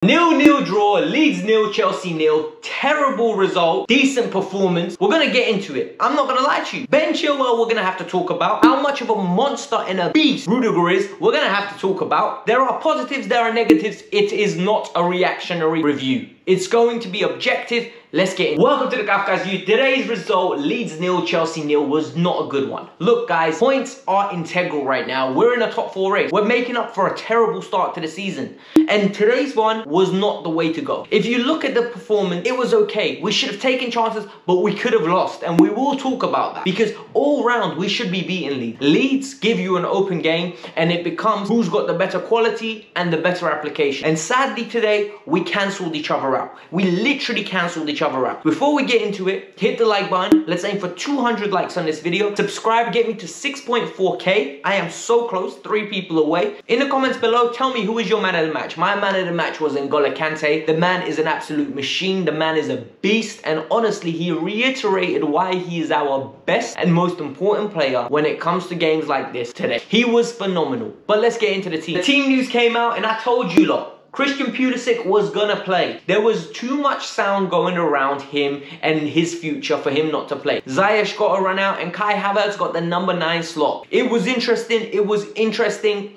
0-0 draw, Leeds 0, Chelsea 0. Terrible result, decent performance. We're going to get into it. I'm not going to lie to you. Ben Chilwell, we're going to have to talk about. How much of a monster and a beast Rudiger is, we're going to have to talk about. There are positives, there are negatives. It is not a reactionary review. It's going to be objective. Let's get in. Welcome to the Kavkas view. Today's result, Leeds 0, Chelsea 0, was not a good one. Look guys, points are integral right now. We're in a top 4 race. We're making up for a terrible start to the season. And today's one was not the way to go. If you look at the performance, it was okay. We should have taken chances, but we could have lost. And we will talk about that. Because all round, we should be beating Leeds. Leeds give you an open game, and it becomes who's got the better quality and the better application. And sadly today, we cancelled each other out. We literally cancelled each other out. Before we get into it, hit the like button. Let's aim for 200 likes on this video. Subscribe, get me to 6.4k. I am so close, 3 people away. In the comments below, tell me who is your man of the match. My man of the match was Kante. The man is an absolute machine. The man is a beast. And honestly, he reiterated why he is our best and most important player when it comes to games like this today. He was phenomenal. But let's get into the team. The team news came out and I told you lot, Christian Pulisic was gonna play. There was too much sound going around him and his future for him not to play. Ziyech got a run out and Kai Havertz got the number 9 slot. It was interesting, and it was interesting.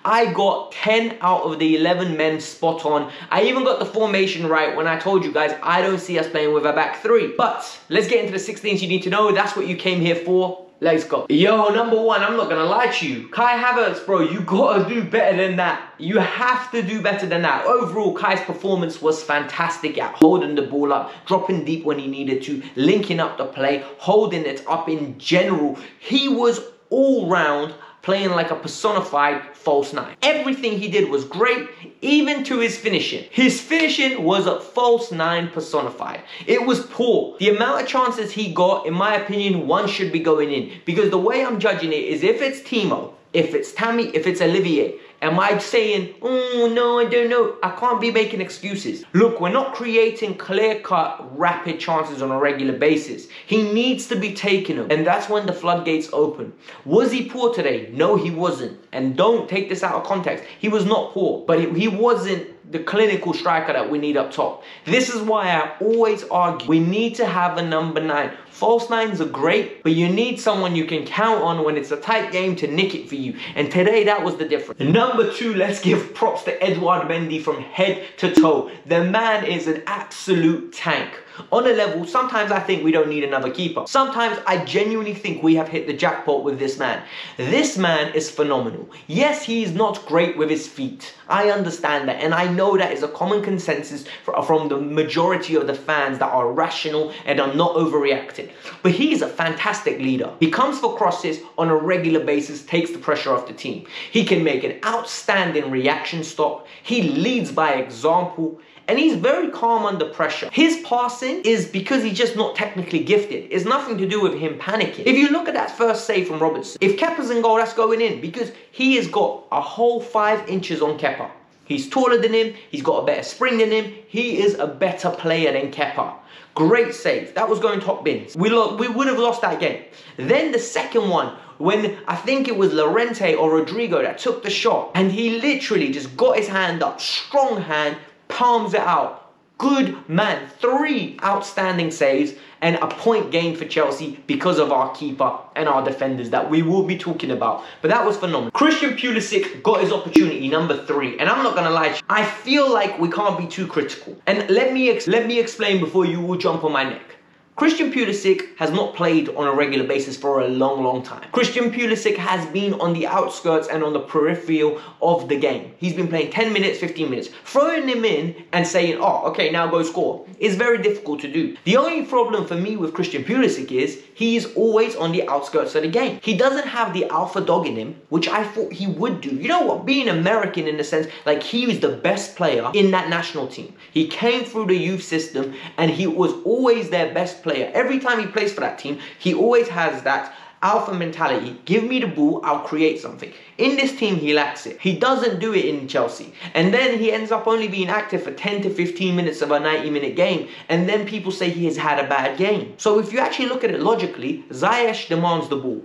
I got 10 out of the 11 men spot on. I even got the formation right when I told you guys I don't see us playing with a back 3. But let's get into the 6 things you need to know. That's what you came here for. Let's go. Yo, number 1, I'm not gonna lie to you. Kai Havertz, bro, you gotta do better than that. You have to do better than that. Overall, Kai's performance was fantastic at holding the ball up, dropping deep when he needed to, linking up the play, holding it up in general. He was all round playing like a personified false 9. Everything he did was great, even to his finishing. His finishing was a false 9 personified. It was poor. The amount of chances he got, in my opinion, 1 should be going in. Because the way I'm judging it is if it's Timo, if it's Tammy, if it's Olivier, am I saying, oh no, I don't know. I can't be making excuses. Look, we're not creating clear-cut, rapid chances on a regular basis. He needs to be taking them. And that's when the floodgates open. Was he poor today? No, he wasn't. And don't take this out of context. He was not poor, but he wasn't the clinical striker that we need up top. This is why I always argue we need to have a number 9. False 9s are great, but you need someone you can count on when it's a tight game to nick it for you. And today, that was the difference. Number 2, let's give props to Mendy from head to toe. The man is an absolute tank. On a level, sometimes I think we don't need another keeper. Sometimes I genuinely think we have hit the jackpot with this man. This man is phenomenal. Yes, he's not great with his feet. I understand that, and I know that is a common consensus from the majority of the fans that are rational and are not overreacting. But he's a fantastic leader. He comes for crosses on a regular basis, takes the pressure off the team. He can make an outstanding reaction stop. He leads by example. And he's very calm under pressure. His passing is because he's just not technically gifted. It's nothing to do with him panicking. If you look at that first save from Robertson, if Kepa's in goal, that's going in because he has got a whole 5 inches on Kepa. He's taller than him. He's got a better spring than him. He is a better player than Kepa. Great save. That was going top bins. We would have lost that game. Then the second one, when I think it was Llorente or Rudiger that took the shot, and he literally just got his hand up, strong hand, palms it out. Good man. 3 outstanding saves and a point gained for Chelsea because of our keeper and our defenders that we will be talking about. But that was phenomenal. Christian Pulisic got his opportunity, number 3. And I'm not going to lie to you, I feel like we can't be too critical. And let me explain before you will jump on my neck. Christian Pulisic has not played on a regular basis for a long time. Christian Pulisic has been on the outskirts and on the peripheral of the game. He's been playing 10 minutes, 15 minutes. Throwing him in and saying, oh, okay, now go score, is very difficult to do. The only problem for me with Christian Pulisic is he is always on the outskirts of the game. He doesn't have the alpha dog in him, which I thought he would do. You know what? Being American in the sense, like he was the best player in that national team. He came through the youth system and he was always their best player. Every time he plays for that team, he always has that alpha mentality. Give me the ball, I'll create something. In this team, he lacks it. He doesn't do it in Chelsea. And then he ends up only being active for 10 to 15 minutes of a 90-minute game. And then people say he has had a bad game. So if you actually look at it logically, Ziyech demands the ball.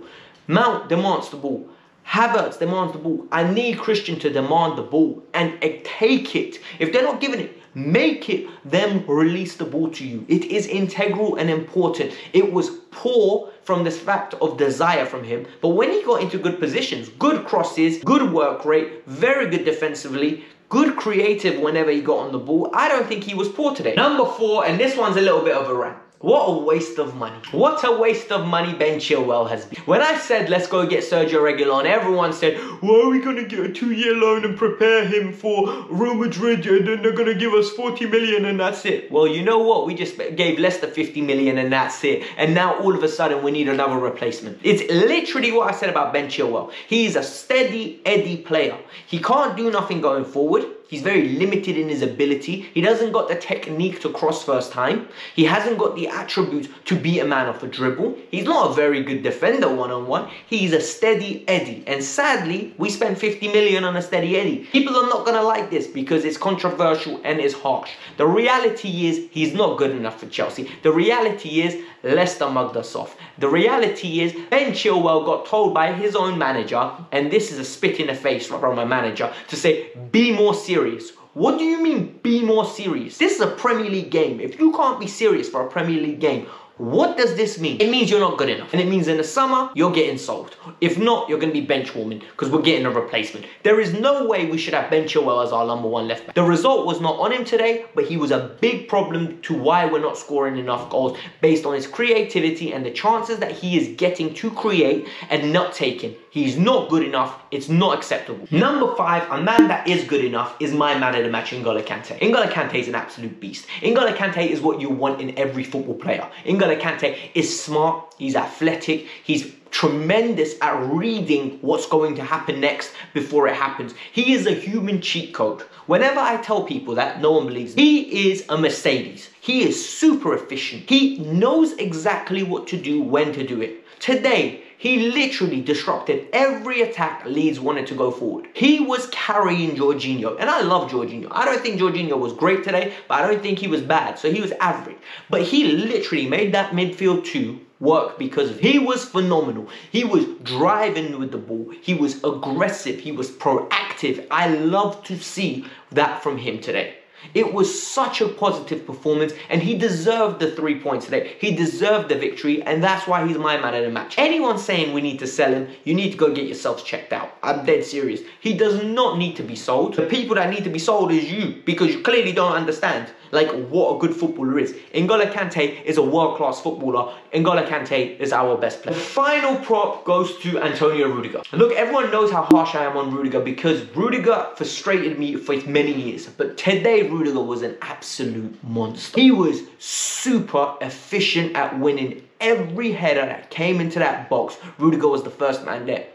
Mount demands the ball. Havertz demands the ball. I need Christian to demand the ball and take it. If they're not giving it, make it them release the ball to you. It is integral and important. It was poor from this fact of desire from him, but when he got into good positions, good crosses, good work rate, very good defensively, good creative whenever he got on the ball, I don't think he was poor today. Number 4, and this one's a little bit of a rant. What a waste of money. What a waste of money Ben Chilwell has been. When I said let's go get Sergio Reguilon, everyone said, why are we going to get a 2-year loan and prepare him for Real Madrid and then they're going to give us 40 million and that's it. Well, you know what? We just gave Leicester 50 million and that's it. And now all of a sudden we need another replacement. It's literally what I said about Ben Chilwell. He's a steady Eddie player. He can't do nothing going forward. He's very limited in his ability. He doesn't got the technique to cross first time. He hasn't got the attributes to beat a man off a dribble. He's not a very good defender one-on-one. He's a steady Eddie. And sadly, we spent 50 million on a steady Eddie. People are not going to like this because it's controversial and it's harsh. The reality is he's not good enough for Chelsea. The reality is Leicester mugged us off. The reality is Ben Chilwell got told by his own manager, and this is a spit in the face from a manager, to say, be more serious. What do you mean, be more serious? This is a Premier League game. If you can't be serious for a Premier League game, what does this mean? It means you're not good enough. And it means in the summer, you're getting sold. If not, you're going to be bench warming because we're getting a replacement. There is no way we should have Ben Chilwell as our number 1 left back. The result was not on him today, but he was a big problem to why we're not scoring enough goals based on his creativity and the chances that he is getting to create and not taking. He's not good enough. It's not acceptable. Number 5, a man that is good enough is my man of the match, N'Golo Kante. N'Golo Kante is an absolute beast. N'Golo Kante is what you want in every football player. N'Golo Kante is smart, he's athletic, he's tremendous at reading what's going to happen next before it happens. He is a human cheat code. Whenever I tell people that, no one believes me. He is a Mercedes. He is super efficient. He knows exactly what to do, when to do it. Today, he literally disrupted every attack Leeds wanted to go forward. He was carrying Jorginho, and I love Jorginho. I don't think Jorginho was great today, but I don't think he was bad, so he was average. But he literally made that midfield 2 work because of him. He was phenomenal. He was driving with the ball. He was aggressive. He was proactive. I love to see that from him today. It was such a positive performance and he deserved the 3 points today. He deserved the victory and that's why he's my man of the match. Anyone saying we need to sell him, you need to go get yourselves checked out. I'm dead serious. He does not need to be sold. The people that need to be sold is you because you clearly don't understand like what a good footballer is. N'Golo Kante is a world-class footballer. N'Golo Kante is our best player. The final prop goes to Antonio Rudiger. Look, everyone knows how harsh I am on Rudiger because Rudiger frustrated me for many years. But today, Rudiger was an absolute monster. He was super efficient at winning every header that came into that box. Rudiger was the first man there.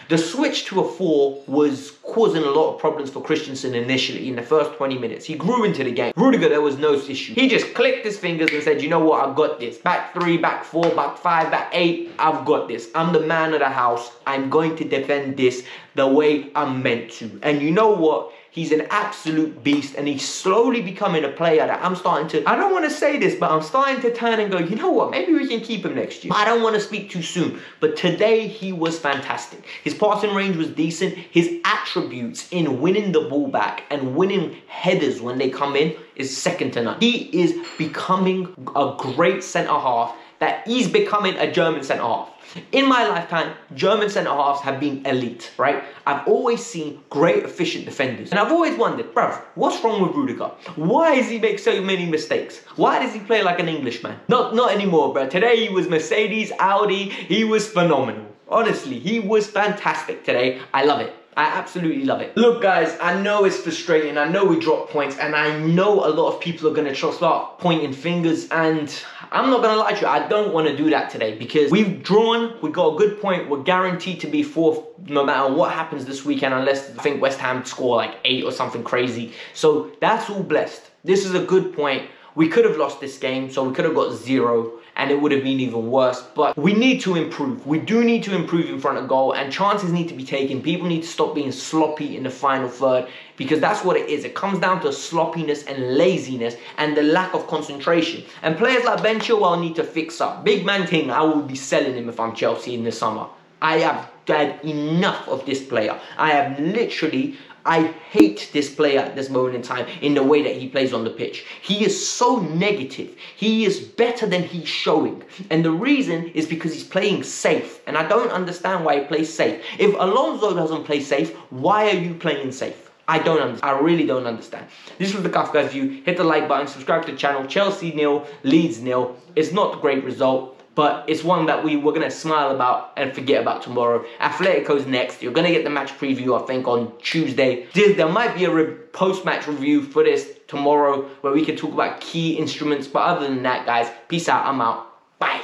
The switch to a 4 was causing a lot of problems for Christensen initially in the first 20 minutes. He grew into the game. Rudiger, there was no issue. He just clicked his fingers and said, you know what, I've got this. Back 3, back 4, back 5, back 8, I've got this. I'm the man of the house. I'm going to defend this the way I'm meant to. And you know what? He's an absolute beast and he's slowly becoming a player that I'm starting to, I don't want to say this, but I'm starting to turn and go, you know what, maybe we can keep him next year. I don't want to speak too soon, but today he was fantastic. His passing range was decent. His attributes in winning the ball back and winning headers when they come in is second to none. He is becoming a great centre-half, that he's becoming a German centre-half. In my lifetime, German centre-halves have been elite, right? I've always seen great, efficient defenders. And I've always wondered, bruv, what's wrong with Rudiger? Why does he make so many mistakes? Why does he play like an Englishman? Not anymore, bruv. Today he was Mercedes, Audi. He was phenomenal. Honestly, he was fantastic today. I love it. I absolutely love it. Look, guys, I know it's frustrating. I know we dropped points, and I know a lot of people are going to start pointing fingers, and I'm not going to lie to you, I don't want to do that today because we've drawn, we got a good point, we're guaranteed to be 4th no matter what happens this weekend unless I think West Ham score like 8 or something crazy. So that's all blessed. This is a good point. We could have lost this game, so we could have got 0 and it would have been even worse. But we need to improve. We do need to improve in front of goal and chances need to be taken. People need to stop being sloppy in the final third because that's what it is. It comes down to sloppiness and laziness and the lack of concentration. And players like Ben Chilwell need to fix up. Big man thing, I will be selling him if I'm Chelsea in the summer. I have had enough of this player. I hate this player at this moment in time in the way that he plays on the pitch. He is so negative. He is better than he's showing. And the reason is because he's playing safe. And I don't understand why he plays safe. If Alonso doesn't play safe, why are you playing safe? I don't understand. I really don't understand. This was the Kavkas view. Hit the like button, subscribe to the channel. Chelsea 0, Leeds 0. It's not a great result, but it's one that we're going to smile about and forget about tomorrow. Atletico's next. You're going to get the match preview, I think, on Tuesday. There might be a post-match review for this tomorrow where we can talk about key instruments. But other than that, guys, peace out. I'm out. Bye.